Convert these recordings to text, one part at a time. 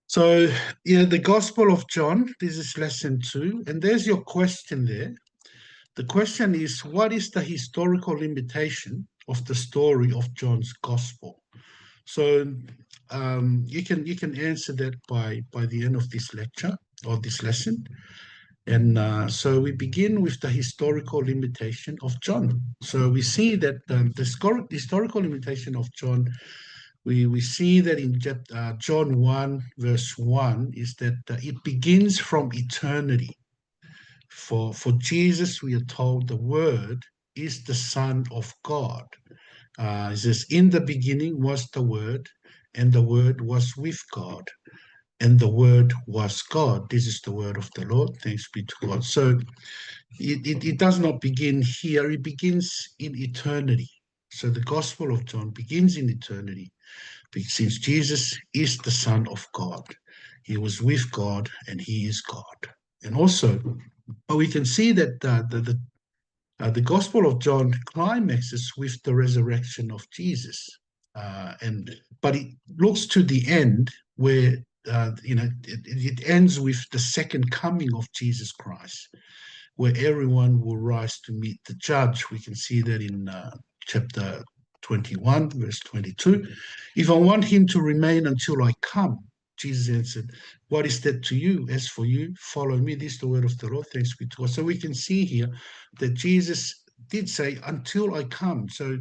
So, yeah, the Gospel of John, this is lesson 2, and there's your question there. The question is, what is the historical limitation of the story of John's Gospel? So, you can answer that by the end of this lecture or this lesson. And so we begin with the historical limitation of John. So we see that historical limitation of John, we see that in John 1, verse 1, is that it begins from eternity. For Jesus, we are told the Word is the Son of God. It says, in the beginning was the Word, and the Word was with God, and the Word was God. This is the word of the Lord. Thanks be to God. So it does not begin here, it begins in eternity. So the Gospel of John begins in eternity, since Jesus is the Son of God. He was with God and he is God. And also, we can see that the Gospel of John climaxes with the resurrection of Jesus. But it looks to the end where it ends with the second coming of Jesus Christ, where everyone will rise to meet the judge. We can see that in chapter 21, verse 22. If I want him to remain until I come, Jesus answered, what is that to you? As for you, follow me. This is the word of the Lord. Thanks be to God. So we can see here that Jesus did say, until I come. So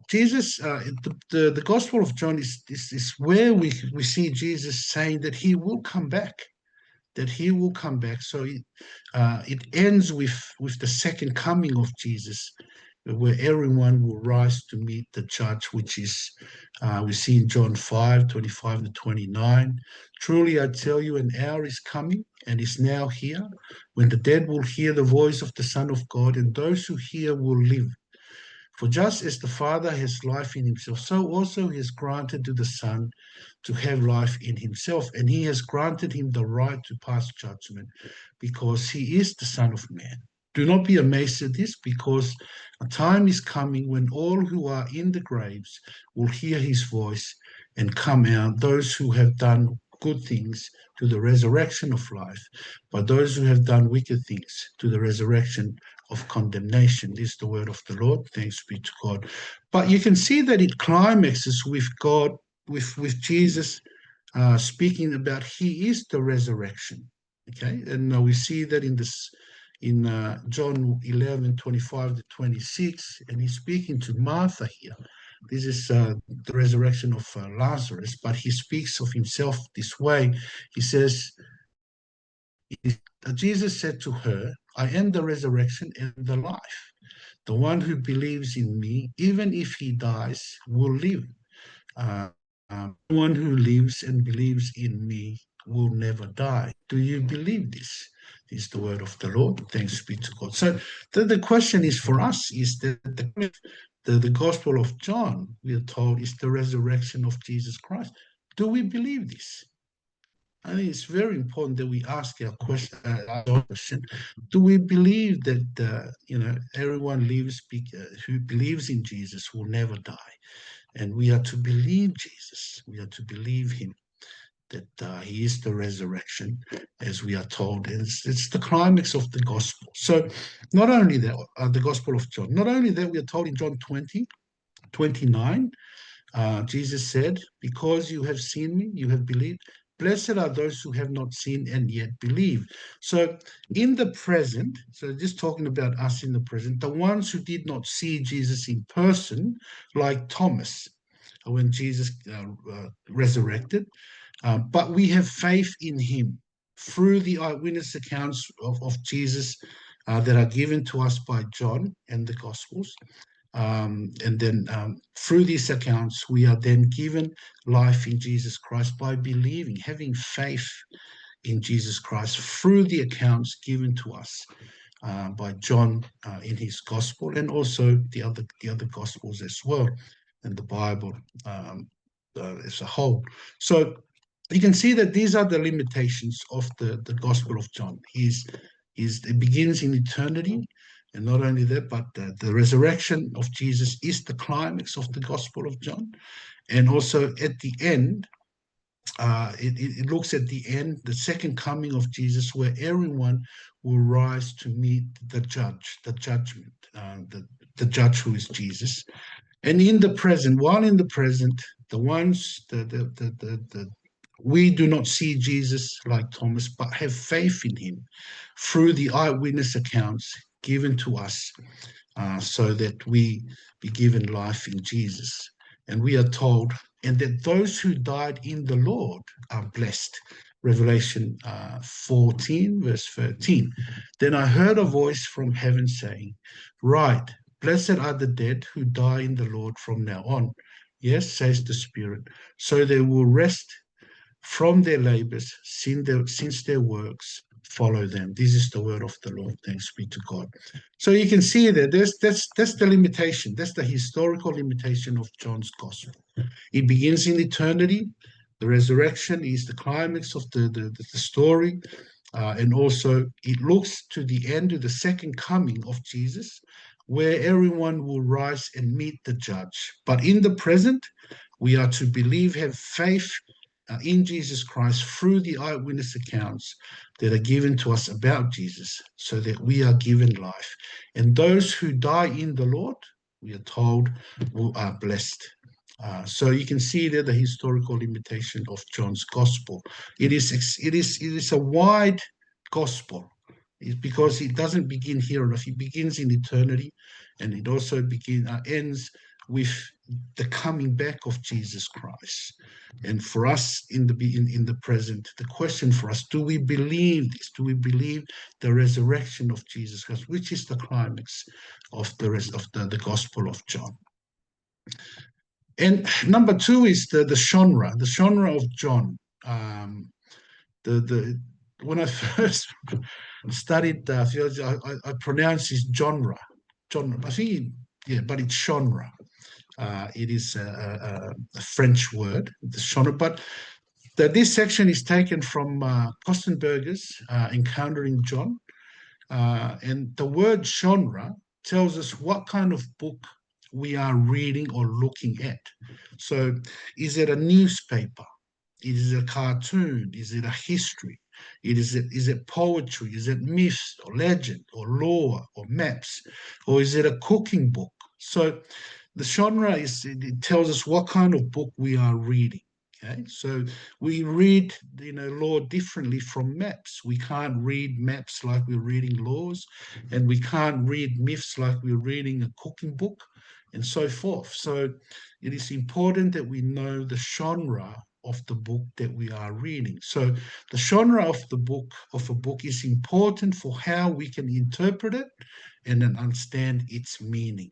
Jesus, the Gospel of John is where we see Jesus saying that he will come back, that he will come back. So it ends with the second coming of Jesus, where everyone will rise to meet the judge, which is, we see in John 5, 25 to 29. Truly I tell you, an hour is coming and is now here, when the dead will hear the voice of the Son of God, and those who hear will live. For just as the Father has life in himself, so also he has granted to the Son to have life in himself, and he has granted him the right to pass judgment, because he is the Son of Man. Do not be amazed at this, because a time is coming when all who are in the graves will hear his voice and come out, those who have done good things to the resurrection of life, but those who have done wicked things to the resurrection of condemnation. This is the word of the Lord. Thanks be to God. But you can see that it climaxes with God, with Jesus speaking about he is the resurrection. Okay, and we see that in John 11, 25 to 26, and he's speaking to Martha here. This is the resurrection of Lazarus, but he speaks of himself this way. He says, Jesus said to her, I am the resurrection and the life. The one who believes in me, even if he dies, will live. The one who lives and believes in me will never die. Do you believe this? This is the word of the Lord. Thanks be to God. So the question is for us is that the Gospel of John, we are told, is the resurrection of Jesus Christ. Do we believe this? I think it's very important that we ask our question: do we believe that everyone who believes in Jesus will never die, and we are to believe Jesus? We are to believe Him, that He is the resurrection, as we are told. And it's the climax of the gospel. So, not only that, the Gospel of John. Not only that, we are told in John 20, 29. Jesus said, because you have seen me, you have believed. Blessed are those who have not seen and yet believe. So in the present, so just talking about us in the present, the ones who did not see Jesus in person, like Thomas, when Jesus resurrected, but we have faith in him through the eyewitness accounts of Jesus that are given to us by John and the Gospels. And then through these accounts, we are then given life in Jesus Christ by believing, having faith in Jesus Christ through the accounts given to us by John in his gospel, and also the other gospels as well, and the Bible as a whole. So you can see that these are the limitations of the Gospel of John. It begins in eternity, and not only that, but the resurrection of Jesus is the climax of the Gospel of John. And also at the end, it looks at the end, the second coming of Jesus, where everyone will rise to meet the judge, the judgment, the judge who is Jesus. And in the present, while in the present, the ones, we do not see Jesus like Thomas, but have faith in him through the eyewitness accounts given to us, so that we be given life in Jesus. And we are told, and that those who died in the Lord are blessed. Revelation 14, verse 13. Then I heard a voice from heaven saying, "Write, blessed are the dead who die in the Lord from now on. Yes, says the Spirit, so they will rest from their labors, since their works follow them." This is the word of the Lord. Thanks be to God. So you can see that that's the limitation. That's the historical limitation of John's gospel. It begins in eternity. The resurrection is the climax of the story. And also, it looks to the end, to the second coming of Jesus, where everyone will rise and meet the judge. But in the present, we are to believe, have faith in Jesus Christ through the eyewitness accounts that are given to us about Jesus, so that we are given life. And those who die in the Lord, we are told, are blessed. So you can see there the historical limitation of John's gospel. It is a wide gospel. It's because it doesn't begin here on earth. It begins in eternity, and it also ends with the coming back of Jesus Christ. And for us in the present, the question for us: do we believe this? Do we believe the resurrection of Jesus Christ, which is the climax of the rest of the Gospel of John? And number two is the genre of John. The When I first studied theology, I pronounced it genre. I think, yeah, but it's genre. It is a French word, the genre. But this section is taken from Kostenberger's Encountering John. And the word genre tells us what kind of book we are reading or looking at. So, is it a newspaper? Is it a cartoon? Is it a history? Is it poetry? Is it myths or legend or lore or maps? Or is it a cooking book? So the genre it tells us what kind of book we are reading. Okay, so we read, law differently from maps. We can't read maps like we're reading laws, and we can't read myths like we're reading a cooking book, and so forth. So it is important that we know the genre of the book that we are reading. So the genre of a book is important for how we can interpret it and then understand its meaning.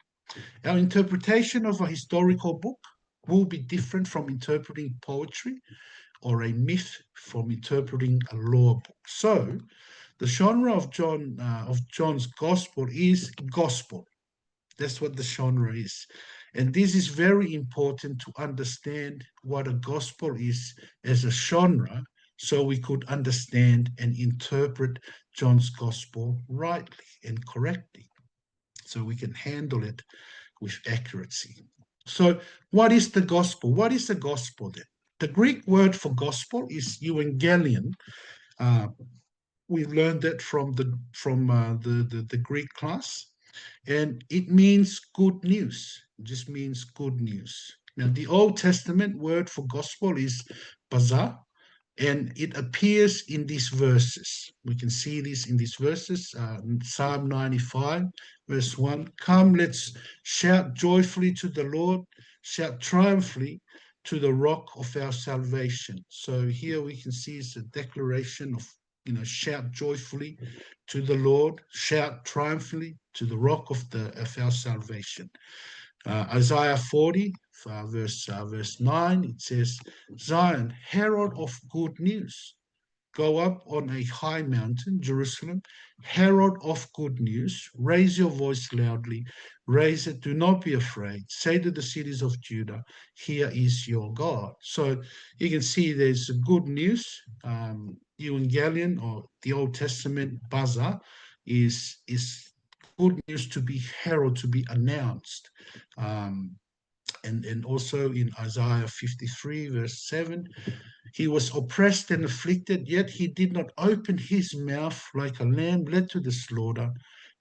Our interpretation of a historical book will be different from interpreting poetry or a myth from interpreting a law book. So the genre of John's gospel is gospel. That's what the genre is. And this is very important to understand what a gospel is as a genre, so we could understand and interpret John's gospel rightly and correctly, so we can handle it with accuracy. So, what is the gospel? What is the gospel then? The Greek word for gospel is euangelion. Uh, we learned that from the Greek class, and it means good news. It just means good news. Now, the Old Testament word for gospel is baza, and it appears in these verses. We can see this in these verses. Psalm 95, verse 1. Come, let's shout joyfully to the Lord, shout triumphantly to the rock of our salvation. So here we can see it's a declaration of, shout joyfully to the Lord, shout triumphantly to the rock of our salvation. Isaiah 40, verse 9, it says, Zion, herald of good news. Go up on a high mountain, Jerusalem, herald of good news. Raise your voice loudly. Raise it. Do not be afraid. Say to the cities of Judah, here is your God. So you can see there's good news. Evangelion, or the Old Testament, Baza, is good news to be heralded, to be announced. Um, And also in Isaiah 53, verse 7, he was oppressed and afflicted, yet he did not open his mouth. Like a lamb led to the slaughter,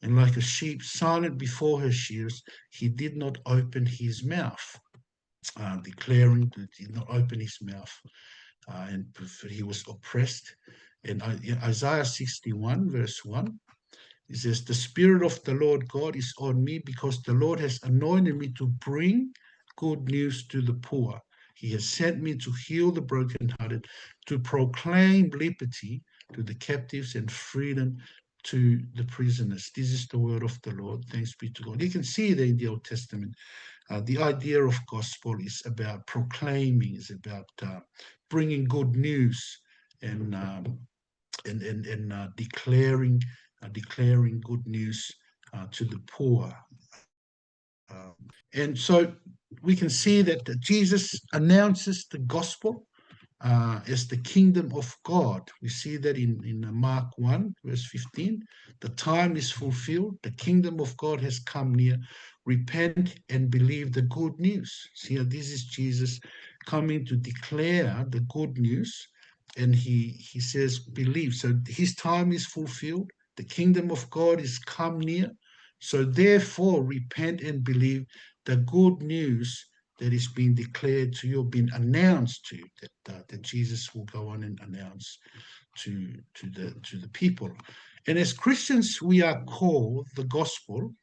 and like a sheep silent before her shears, he did not open his mouth, declaring that he did not open his mouth. And he was oppressed. And Isaiah 61, verse 1, it says, the Spirit of the Lord God is on me, because the Lord has anointed me to bring good news to the poor. He has sent me to heal the brokenhearted, to proclaim liberty to the captives and freedom to the prisoners. This is the word of the Lord. Thanks be to God. You can see there in the Old Testament, the idea of gospel is about proclaiming, is about bringing good news and declaring good news to the poor. And so we can see that Jesus announces the gospel as the kingdom of God. We see that in Mark 1, verse 15. The time is fulfilled. The kingdom of God has come near. Repent and believe the good news. See, this is Jesus coming to declare the good news. And he says, believe. So his time is fulfilled. The kingdom of God is come near. So therefore, repent and believe the good news that is being declared to you, being announced to you, that Jesus will go on and announce to the people. And as Christians, we are called the gospel.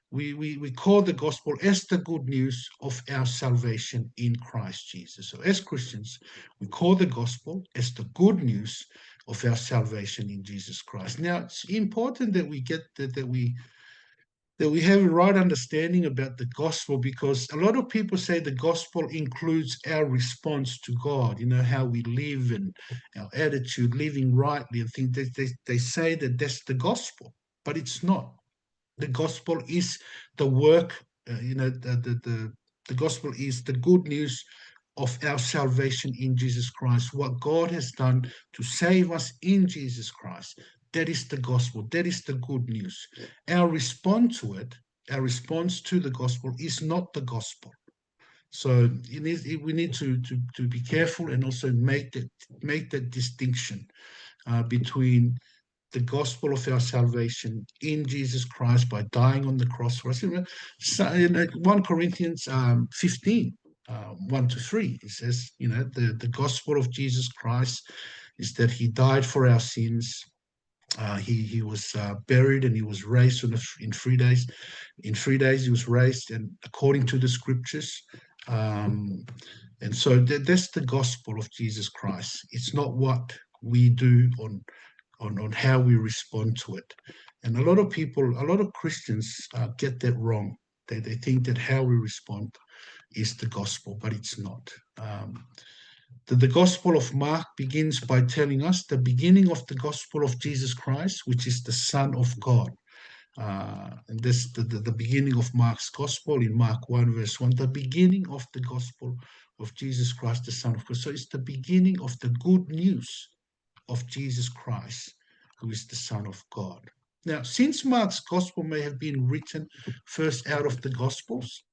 We call the gospel as the good news of our salvation in Christ Jesus. So as Christians, we call the gospel as the good news of our salvation in Jesus Christ. Now, it's important that we get that we have a right understanding about the gospel, because a lot of people say the gospel includes our response to God, how we live and our attitude, living rightly, and things. They say that that's the gospel, but it's not. The gospel is the work, the gospel is the good news of our salvation in Jesus Christ, what God has done to save us in Jesus Christ. That is the gospel. That is the good news. Our response to it, our response to the gospel is not the gospel. So we need to be careful and also make that distinction between the gospel of our salvation in Jesus Christ by dying on the cross for us. So in 1 Corinthians 15, 1 to 3, it says, the gospel of Jesus Christ is that he died for our sins. He was buried, and he was raised in 3 days. In 3 days he was raised, and according to the scriptures. And so that's the gospel of Jesus Christ. It's not what we do on how we respond to it. And a lot of people, a lot of Christians get that wrong. They think that how we respond is the gospel, but it's not. The Gospel of Mark begins by telling us the beginning of the gospel of Jesus Christ, which is the Son of God. And this the beginning of Mark's gospel in Mark 1, verse 1, the beginning of the gospel of Jesus Christ, the Son of God. So it's the beginning of the good news of Jesus Christ, who is the Son of God. Now, since Mark's gospel may have been written first out of the Gospels,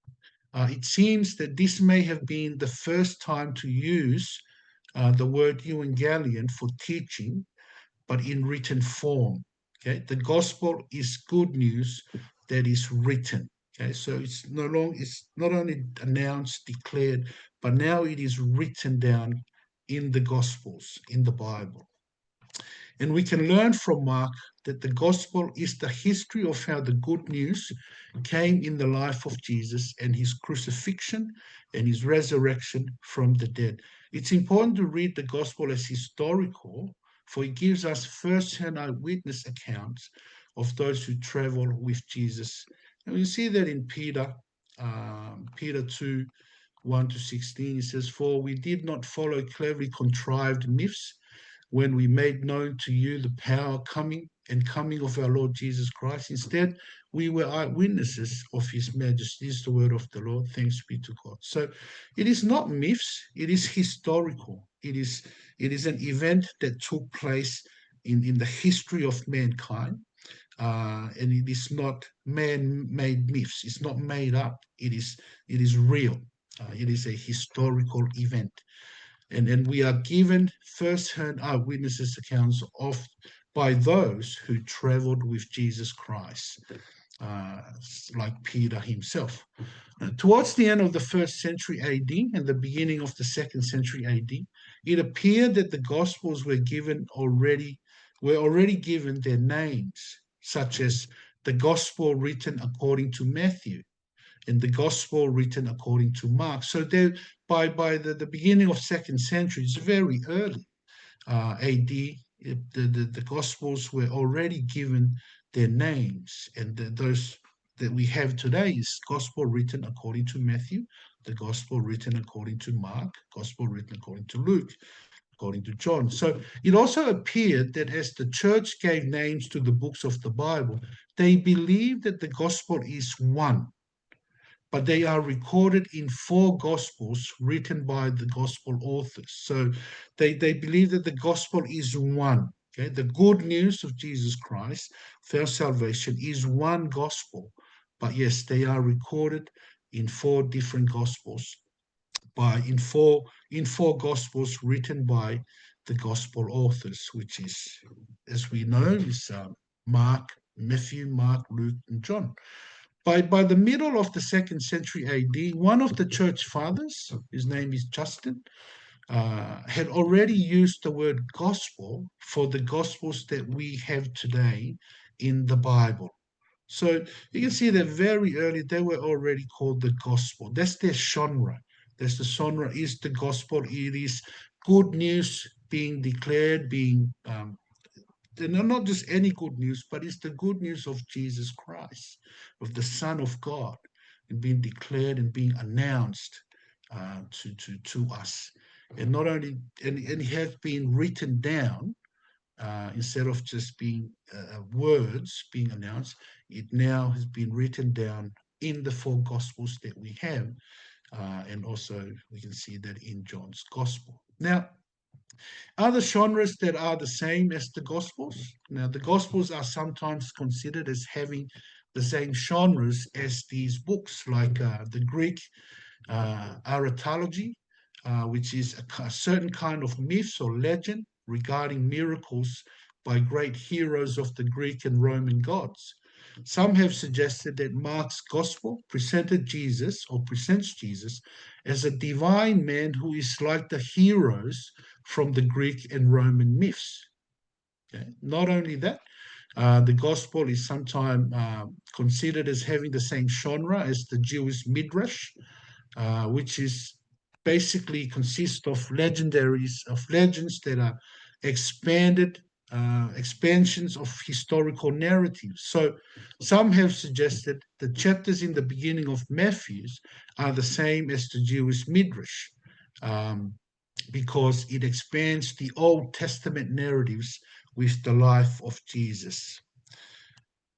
it seems that this may have been the first time to use the word evangelion for teaching, but in written form. Okay, the gospel is good news that is written. Okay, so it's not only announced, declared, but now it is written down in the Gospels, in the Bible. And we can learn from Mark that the gospel is the history of how the good news came in the life of Jesus and his crucifixion and his resurrection from the dead. It's important to read the gospel as historical, for it gives us first-hand eyewitness accounts of those who travel with Jesus. And we see that in Peter 2, 1 to 16, it says, "For we did not follow cleverly contrived myths when we made known to you the power coming of our Lord Jesus Christ. Instead, we were eyewitnesses of his majesty." Is the word of the Lord. Thanks be to God. So it is not myths, it is historical. It is an event that took place in the history of mankind. And it is not man-made myths. It's not made up. It is real. It is a historical event. And we are given first-hand eyewitnesses accounts of by those who traveled with Jesus Christ, uh, like Peter himself. Towards the end of the first century AD and the beginning of the second century AD, it appeared that the Gospels were already given their names, such as the Gospel written according to Matthew and the Gospel written according to Mark. So by the beginning of second century, it's very early, AD, the Gospels were already given their names, and those that we have today is Gospel written according to Matthew, the Gospel written according to Mark, Gospel written according to Luke, according to John. So it also appeared that as the church gave names to the books of the Bible, they believed that the Gospel is one, but they are recorded in four gospels written by the gospel authors. So they believe that the gospel is one. Okay? The good news of Jesus Christ for our salvation is one gospel. But yes, they are recorded in four different gospels in four gospels written by the gospel authors, which is, as we know, is Mark, Matthew, Mark, Luke, and John. By the middle of the second century AD, one of the church fathers, his name is Justin, had already used the word gospel for the gospels that we have today in the Bible. So you can see that very early they were already called the gospel. That's their genre. That's the genre is the gospel. It is good news being declared, being not just any good news, but it's the good news of Jesus Christ, of the Son of God, and being declared and being announced to us. And not only, and it has been written down instead of just being words being announced, it now has been written down in the four Gospels that we have. And also, we can see that in John's Gospel. Now, other genres that are the same as the Gospels. Now, the Gospels are sometimes considered as having the same genres as these books, like the Greek aratology, which is a certain kind of myths or legend regarding miracles by great heroes of the Greek and Roman gods. Some have suggested that Mark's gospel presents Jesus as a divine man who is like the heroes from the Greek and Roman myths. Okay? Not only that, the gospel is sometimes considered as having the same genre as the Jewish midrash, which is basically consists of legends that are expanded expansions of historical narratives. So some have suggested the chapters in the beginning of Matthew's are the same as the Jewish midrash. Because it expands the Old Testament narratives with the life of Jesus.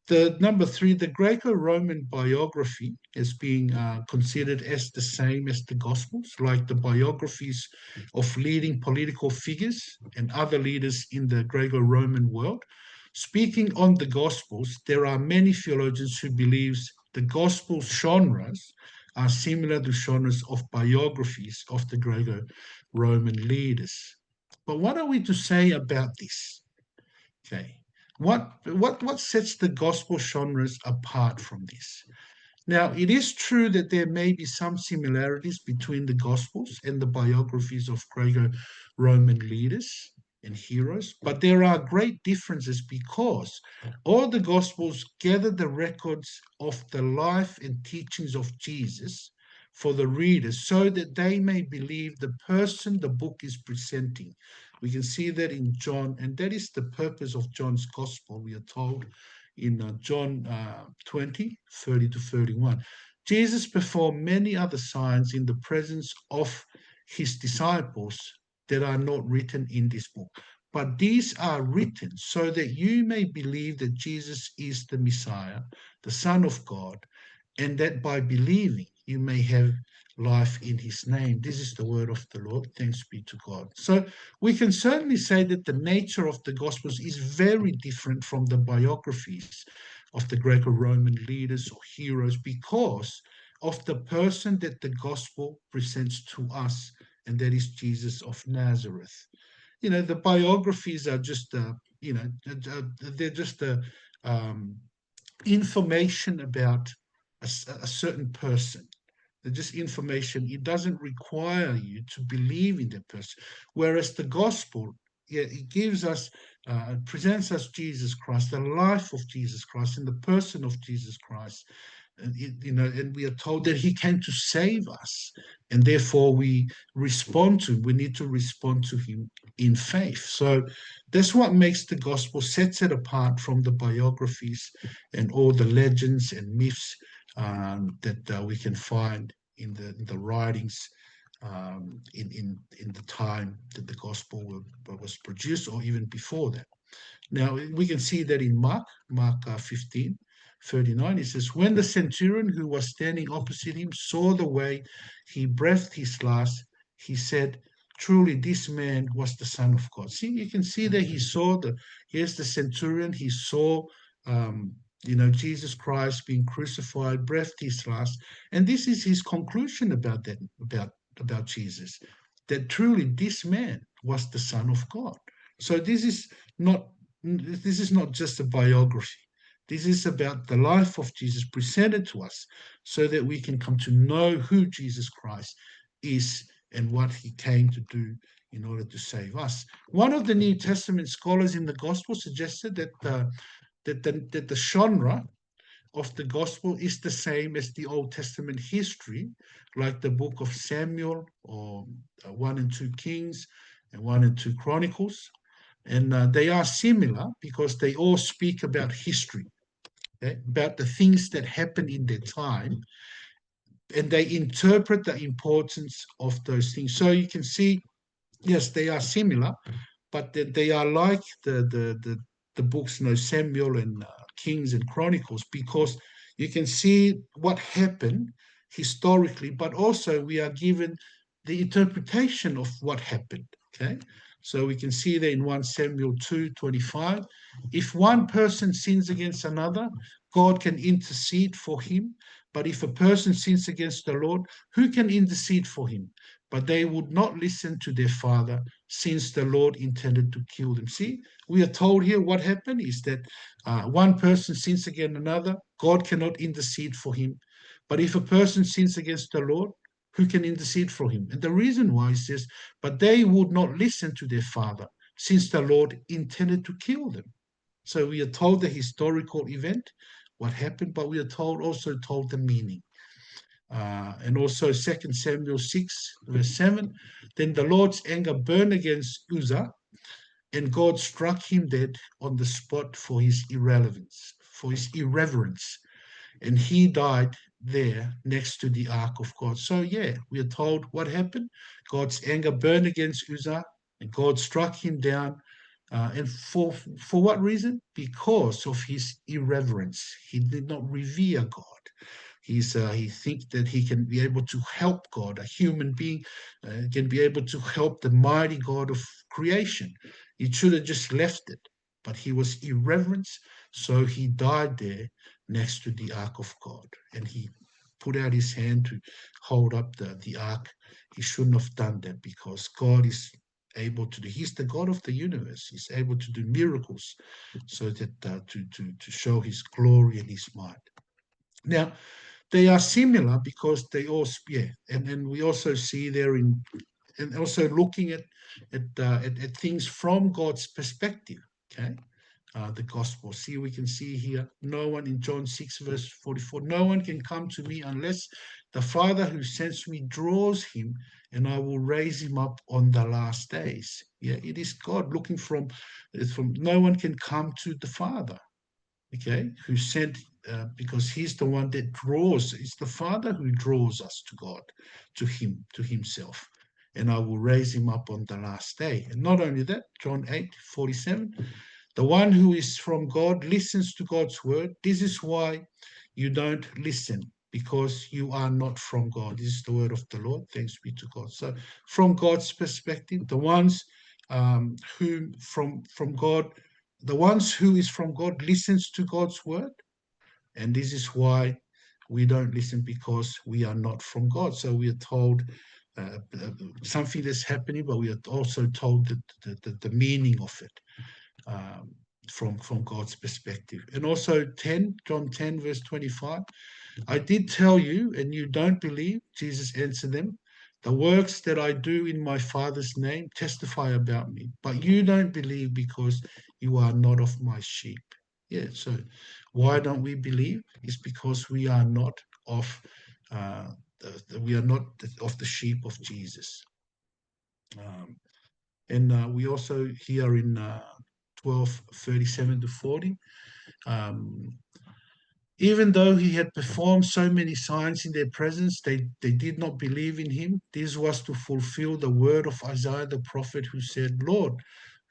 The number three, the Greco-Roman biography is being considered as the same as the Gospels, like the biographies of leading political figures and other leaders in the Greco-Roman world. Speaking on the Gospels, there are many theologians who believe the Gospel genres are similar to genres of biographies of the Greco-Roman leaders. But what are we to say about this? Okay. What sets the gospel genres apart from this? Now, it is true that there may be some similarities between the Gospels and the biographies of Greco-Roman leaders and heroes, but there are great differences because all the Gospels gather the records of the life and teachings of Jesus for the readers so that they may believe the person the book is presenting. We can see that in John, and that is the purpose of John's Gospel, we are told in John 20, 30 to 31. Jesus performed many other signs in the presence of his disciples that are not written in this book. But these are written so that you may believe that Jesus is the Messiah, the Son of God, and that by believing you may have life in his name. This is the word of the Lord. Thanks be to God. So we can certainly say that the nature of the Gospels is very different from the biographies of the Greco-Roman leaders or heroes because of the person that the gospel presents to us, and that is Jesus of Nazareth. The biographies are just, they're just um, information about a certain person. They're just information. It doesn't require you to believe in that person. Whereas the gospel, yeah, it gives us, presents us Jesus Christ, the life of Jesus Christ, and the person of Jesus Christ, and we are told that he came to save us, and therefore we respond to him. We need to respond to him in faith. So that's what makes the gospel, sets it apart from the biographies and all the legends and myths that we can find in the writings in the time that the gospel was produced, or even before that. Now, we can see that in Mark 15:39, it says, when the centurion who was standing opposite him saw the way he breathed his last, he said, truly, this man was the Son of God. See, you can see that here's the centurion, he saw, um, Jesus Christ being crucified, breathed his last. And this is his conclusion about that, about Jesus, that truly this man was the Son of God. So not this is not just a biography. This is about the life of Jesus presented to us so that we can come to know who Jesus Christ is and what he came to do in order to save us. One of the New Testament scholars in the gospel suggested that the genre of the gospel is the same as the Old Testament history, like the book of Samuel, or 1 and 2 Kings and 1 and 2 Chronicles. And they are similar because they all speak about history, okay? About the things that happened in their time, and they interpret the importance of those things. So you can see, yes, they are similar, but they are like the books, Samuel and Kings and Chronicles, because you can see what happened historically, but also we are given the interpretation of what happened. Okay, so we can see that in 1 Samuel 2:25, if one person sins against another, God can intercede for him. But if a person sins against the Lord, who can intercede for him? But they would not listen to their father, since the Lord intended to kill them. See, we are told here what happened is that one person sins against another, God cannot intercede for him. But if a person sins against the Lord, who can intercede for him? And the reason why it says, but they would not listen to their father, since the Lord intended to kill them. So we are told the historical event, what happened, but we are also told the meaning. And also 2 Samuel 6:7, then the Lord's anger burned against Uzzah, and God struck him dead on the spot for his irreverence, and he died there next to the ark of God. So yeah, we are told what happened. God's anger burned against Uzzah, and God struck him down. And for what reason? Because of his irreverence. He did not revere God. He thinks that he can be able to help God. A human being can be able to help the mighty God of creation. He should have just left it, but he was irreverent, so he died there next to the ark of God, and he put out his hand to hold up the ark. He shouldn't have done that, because God is able to do. He's the God of the universe. He's able to do miracles, so that to show his glory and his might. Now, they are similar because they all, yeah, and then we also see there and also looking at things from God's perspective. Okay, the gospel. See, we can see here, no one in John 6:44, no one can come to me unless the Father who sends me draws him, and I will raise him up on the last days. Yeah, it is God looking from no one can come to the Father, okay, who sent, because he's the one that draws. It's the Father who draws us to God, to him, to himself. And I will raise him up on the last day. And not only that, John 8:47, the one who is from God listens to God's word. This is why you don't listen, because you are not from God. This is the word of the Lord. Thanks be to God. So from God's perspective, the ones who from God, the ones who is from God listens to God's word. And this is why we don't listen because we are not from God. So we are told something that's happening, but we are also told the meaning of it um, from God's perspective. And also John 10, verse 25, I did tell you, and you don't believe. Jesus answered them, the works that I do in my Father's name testify about me, but you don't believe because you are not of my sheep. Yeah, so why don't we believe? It's because we are not of uh, we are not of the sheep of Jesus. Um, and we also here in 12:37 to 40. Um, Even though he had performed so many signs in their presence, they did not believe in him. This was to fulfill the word of Isaiah the prophet, who said, Lord,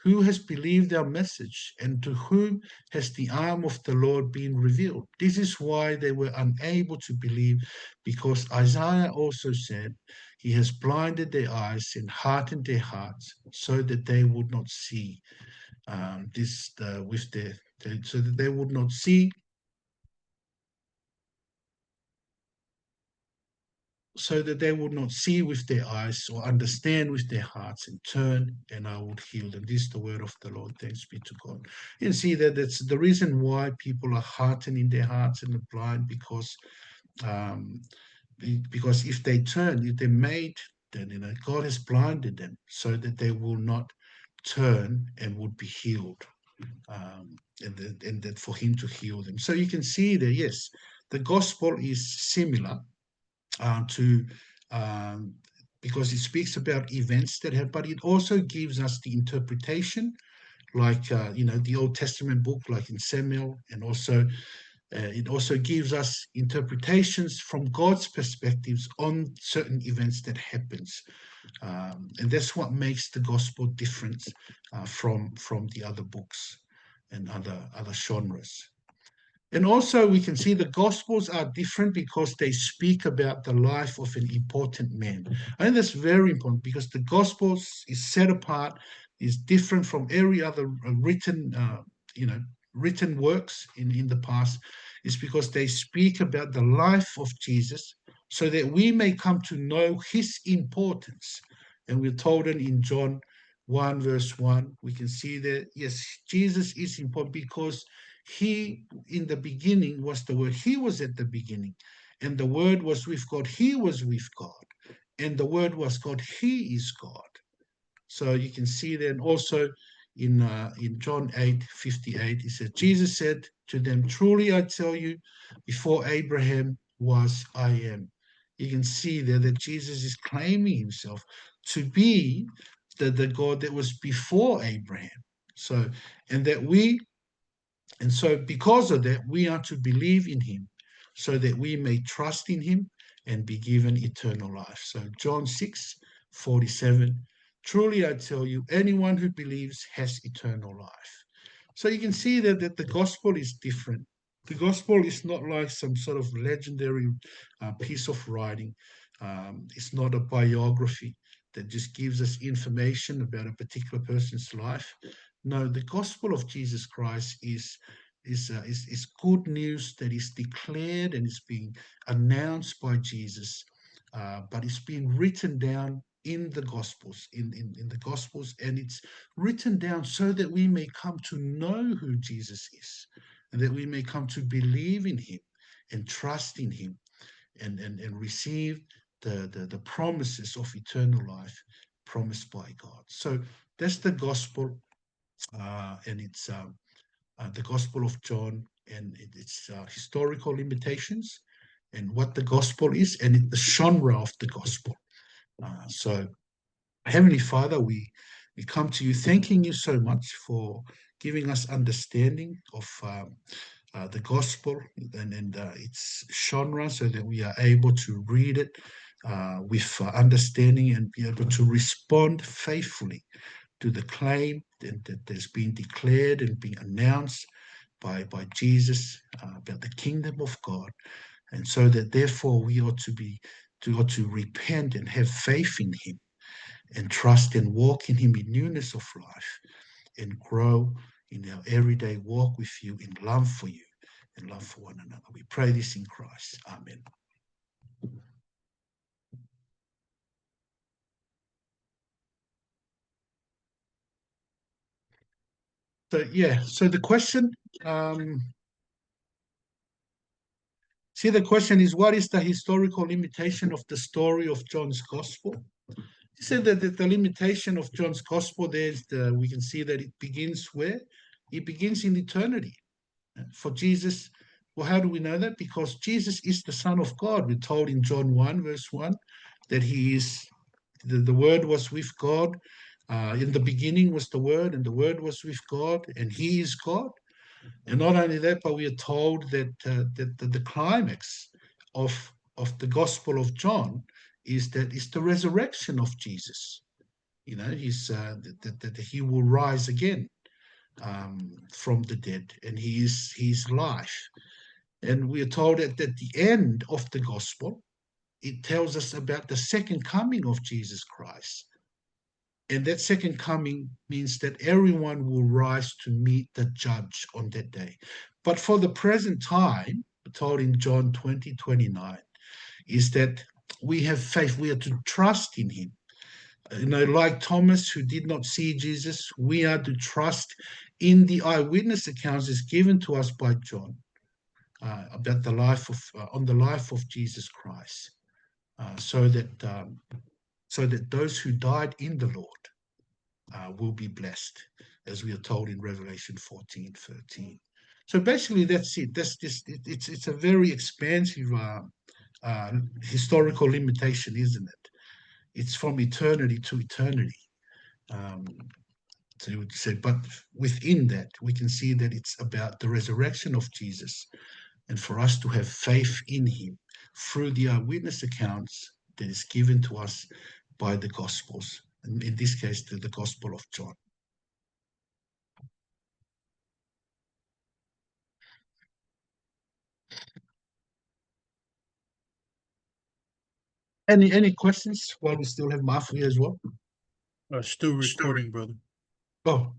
who has believed our message, and to whom has the arm of the Lord been revealed? This is why they were unable to believe, because Isaiah also said, he has blinded their eyes and hardened their hearts, so that they would not see so that they would not see, so that they would not see with their eyes or understand with their hearts and turn, and I would heal them. This is the word of the Lord. Thanks be to God. You see that that's the reason why people are hardened in their hearts and are blind, um, because if they turn, if they're made, then God has blinded them so that they will not turn and would be healed, and that for Him to heal them. So you can see that yes, the gospel is similar to because it speaks about events that have, but it also gives us the interpretation, like the Old Testament book, like in Samuel, and also it also gives us interpretations from God's perspectives on certain events that happens, and that's what makes the gospel different from the other books and other genres. And also, we can see the Gospels are different because they speak about the life of an important man. I think that's very important because the Gospels is set apart, is different from every other you know, written works in the past. Is because they speak about the life of Jesus, so that we may come to know His importance. And we're told in John 1, verse 1, we can see that yes, Jesus is important because he in the beginning was the Word. He was at the beginning, and the Word was with God. He was with God, and the Word was God. He is God. So you can see then also in John 8:58, he said, Jesus said to them, truly I tell you, before Abraham was, I am. You can see there that Jesus is claiming himself to be the God that was before Abraham. So, and that we and so, because of that, we are to believe in him so that we may trust in him and be given eternal life. So, John 6:47, truly I tell you, anyone who believes has eternal life. So, you can see that the gospel is different. The gospel is not like some sort of legendary piece of writing, it's not a biography that just gives us information about a particular person's life. No, the gospel of Jesus Christ is good news that is declared and is being announced by Jesus, but it's being written down in the Gospels, in the Gospels, and it's written down so that we may come to know who Jesus is, and that we may come to believe in Him and trust in Him, and receive the promises of eternal life promised by God. So that's the gospel, and it's the Gospel of John and its historical limitations, and what the gospel is, and the genre of the gospel. So, Heavenly Father, we come to you thanking you so much for giving us understanding of the gospel and its genre, so that we are able to read it with understanding and be able to respond faithfully to the claim that has been declared and been announced by Jesus about the kingdom of God, and so that therefore we ought to repent and have faith in Him, and trust and walk in Him in newness of life, and grow in our everyday walk with you in love for you, and love for one another. We pray this in Christ. Amen. So, yeah, so the question, the question is, what is the historical limitation of the story of John's Gospel? He said that the limitation of John's Gospel, we can see that it begins where? It begins in eternity. For Jesus, well, how do we know that? Because Jesus is the Son of God. We're told in John 1, verse 1, that he is, the Word was with God. In the beginning was the Word, and the Word was with God, and he is God. And not only that, but we are told that, the climax of the Gospel of John is the resurrection of Jesus. You know, that he will rise again from the dead, and he is his life. And we are told that at the end of the Gospel, it tells us about the second coming of Jesus Christ. And that second coming means that everyone will rise to meet the judge on that day. But for the present time, told in John 20:29, is that we have faith. We are to trust in him. You know, like Thomas, who did not see Jesus, we are to trust in the eyewitness accounts is given to us by John about the life of on the life of Jesus Christ, so that those who died in the Lord will be blessed, as we are told in Revelation 14:13. So basically, that's it. It's a very expansive historical limitation, isn't it? It's from eternity to eternity. So you would say, but within that, we can see that it's about the resurrection of Jesus, and for us to have faith in him through the eyewitness accounts that is given to us by the Gospels, and in this case, the Gospel of John. Any questions while we still have Mafia as well? Still recording, brother. Oh,